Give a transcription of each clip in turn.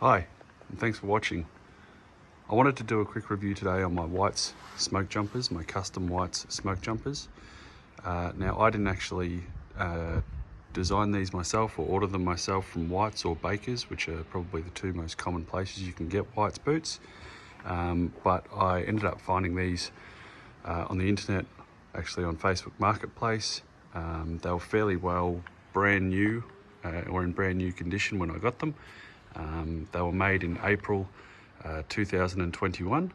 Hi, and thanks for watching. I wanted to do a quick review today on my Whites Smokejumpers, my custom Whites Smokejumpers. Now, I didn't actually design these myself or order them myself from Whites or Bakers, which are probably the two most common places you can get Whites boots. But I ended up finding these on the internet, actually on Facebook Marketplace. They were fairly well brand new or in brand new condition when I got them. They were made in April 2021,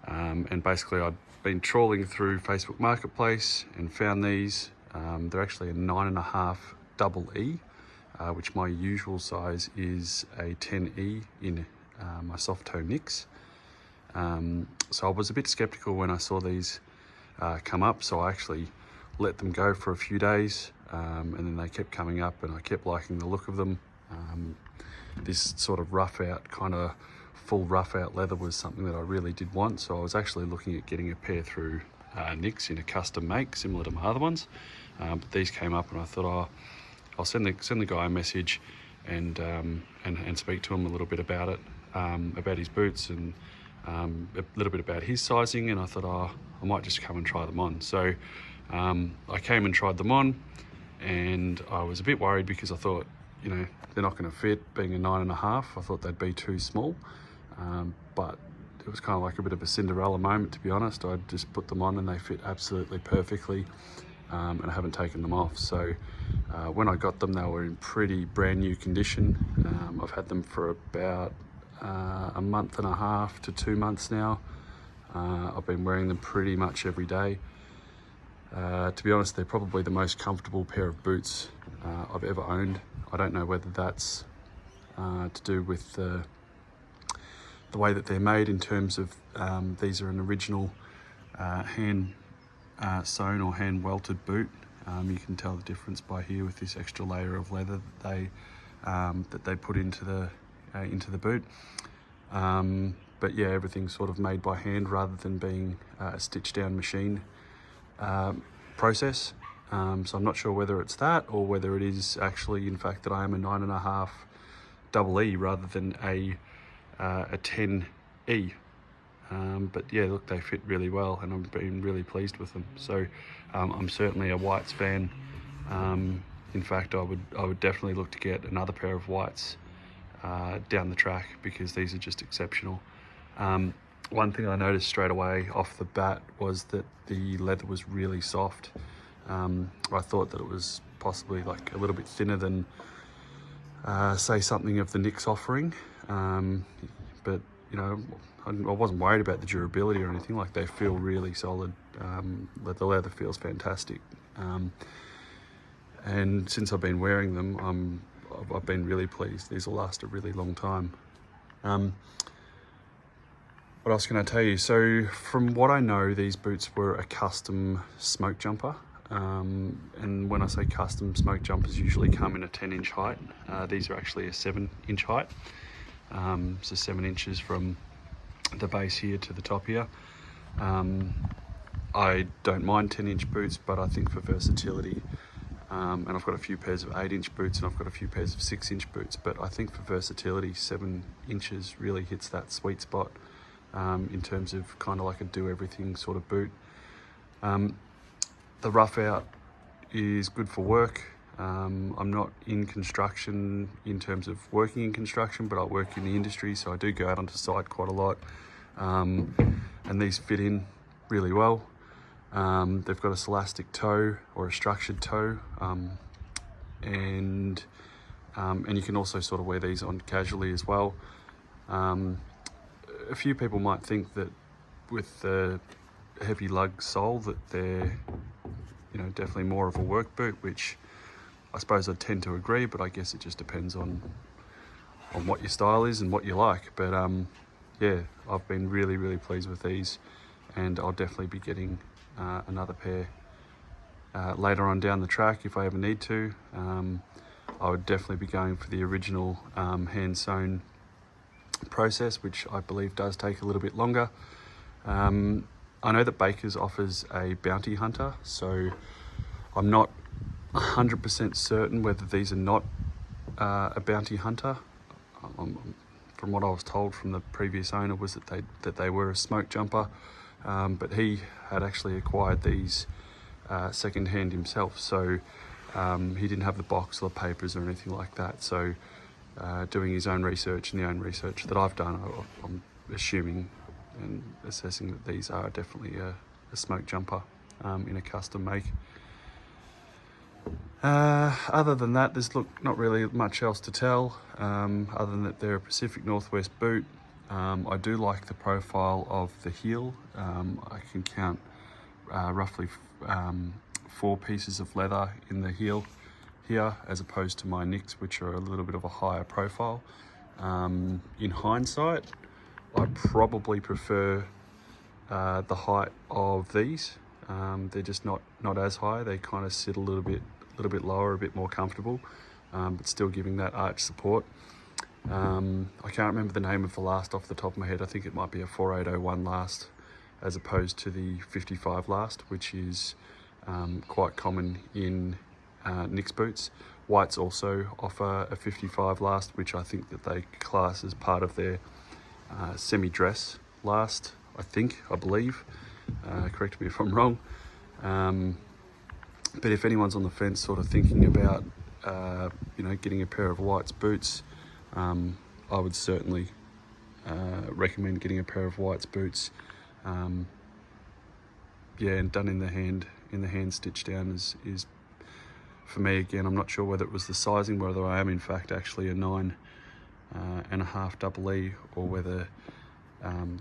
and basically I'd been trawling through Facebook Marketplace and found these. They're actually a 9.5 double E, which my usual size is a 10E in my soft toe Nicks. So I was a bit skeptical when I saw these come up, so I actually let them go for a few days, and then they kept coming up and I kept liking the look of them. This sort of rough out, kind of full rough out leather was something that I really did want, so I was actually looking at getting a pair through Nicks in a custom make similar to my other ones, but these came up and I thought, oh, I'll send the guy a message and speak to him a little bit about it, about his boots and a little bit about his sizing, and I thought, oh, I might just come and try them on. So I came and tried them on, and I was a bit worried because I thought, you know, they're not going to fit, being a 9.5. I thought they'd be too small, but it was kind of like a bit of a Cinderella moment, to be honest. I just put them on and they fit absolutely perfectly, and I haven't taken them off. So when I got them, they were in pretty brand new condition. I've had them for about a month and a half to 2 months now. I've been wearing them pretty much every day. To be honest, they're probably the most comfortable pair of boots I've ever owned. I don't know whether that's to do with the way that they're made, in terms of these are an original hand sewn or hand welted boot. You can tell the difference by here with this extra layer of leather that they put into the boot. But yeah, everything's sort of made by hand rather than being a stitched down machine process. So I'm not sure whether it's that or whether it is actually, in fact, that I am a 9.5 double E rather than a 10E. But yeah, look, they fit really well and I've been really pleased with them. So I'm certainly a Whites fan. In fact, I would definitely look to get another pair of Whites down the track, because these are just exceptional. One thing I noticed straight away off the bat was that the leather was really soft. I thought that it was possibly like a little bit thinner than say something of the Nicks offering, but you know, I wasn't worried about the durability or anything. Like, they feel really solid. The leather feels fantastic, and since I've been wearing them, I've been really pleased. These will last a really long time. What else can I tell you? So from what I know, these boots were a custom smoke jumper. And when I say custom, smoke jumpers usually come in a 10-inch height. These are actually a 7-inch height. So 7 inches from the base here to the top here. I don't mind 10-inch boots, but I think for versatility, and I've got a few pairs of 8-inch boots and I've got a few pairs of 6-inch boots, but I think for versatility, 7 inches really hits that sweet spot, in terms of kind of like a do everything sort of boot. The rough out is good for work. I'm not in construction in terms of working in construction, but I work in the industry, so I do go out onto site quite a lot. And these fit in really well. They've got a scholastic toe or a structured toe, and you can also sort of wear these on casually as well. A few people might think that with the heavy lug sole that they're, you know, definitely more of a work boot, which I suppose I tend to agree, but I guess it just depends on what your style is and what you like. But yeah, I've been really pleased with these, and I'll definitely be getting another pair later on down the track if I ever need to. I would definitely be going for the original hand sewn process, which I believe does take a little bit longer. I know that Bakers offers a bounty hunter, so I'm not 100% certain whether these are not a bounty hunter. I'm from what I was told from the previous owner, was that they were a smoke jumper, but he had actually acquired these second hand himself, so he didn't have the box or the papers or anything like that. So doing his own research and the own research that I've done, I'm assuming and assessing that these are definitely a smoke jumper in a custom make. Other than that, there's not really much else to tell, other than that they're a Pacific Northwest boot. I do like the profile of the heel. I can count roughly 4 pieces of leather in the heel here, as opposed to my Nicks, which are a little bit of a higher profile. In hindsight, I probably prefer the height of these. They're just not as high. They kind of sit a little bit lower, a bit more comfortable, but still giving that arch support. I can't remember the name of the last off the top of my head. I think it might be a 4801 last, as opposed to the 55 last, which is quite common in Nicks boots. Whites also offer a 55 last, which I think that they class as part of their semi-dress last, I believe. Correct me if I'm wrong. But if anyone's on the fence sort of thinking about getting a pair of Whites boots, I would certainly recommend getting a pair of Whites boots. And done in the hand stitch down is for me. Again, I'm not sure whether it was the sizing, whether I am in fact actually a 9.5 double E, or whether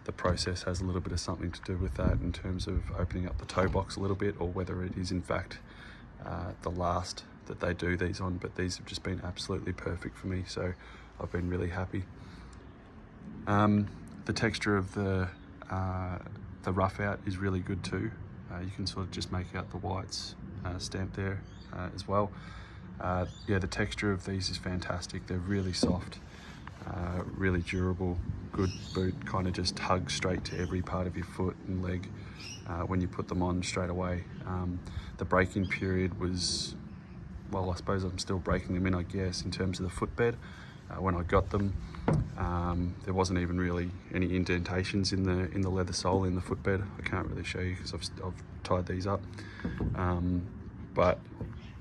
the process has a little bit of something to do with that in terms of opening up the toe box a little bit, or whether it is in fact the last that they do these on. But these have just been absolutely perfect for me, so I've been really happy. The texture of the Roughout is really good too. You can sort of just make out the Whites stamp there as well. The texture of these is fantastic. They're really soft, really durable, good boot, kind of just hugs straight to every part of your foot and leg when you put them on straight away. The break-in period was, well, I suppose I'm still breaking them in, I guess, in terms of the footbed. When I got them, there wasn't even really any indentations in the leather sole in the footbed. I can't really show you because I've tied these up, but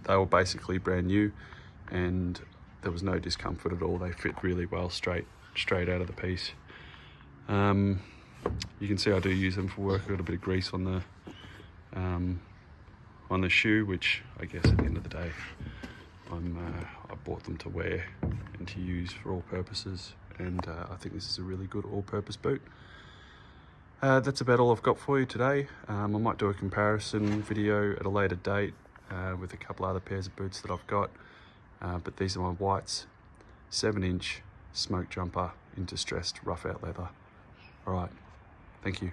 they were basically brand new, and there was no discomfort at all. They fit really well straight out of the piece. You can see I do use them for work. I've got a bit of grease on the shoe, which I guess at the end of the day, I bought them to wear and to use for all purposes, and I think this is a really good all-purpose boot. That's about all I've got for you today. I might do a comparison video at a later date with a couple other pairs of boots that I've got, but these are my Whites 7-inch smoke jumper in distressed Roughout leather. All right, thank you.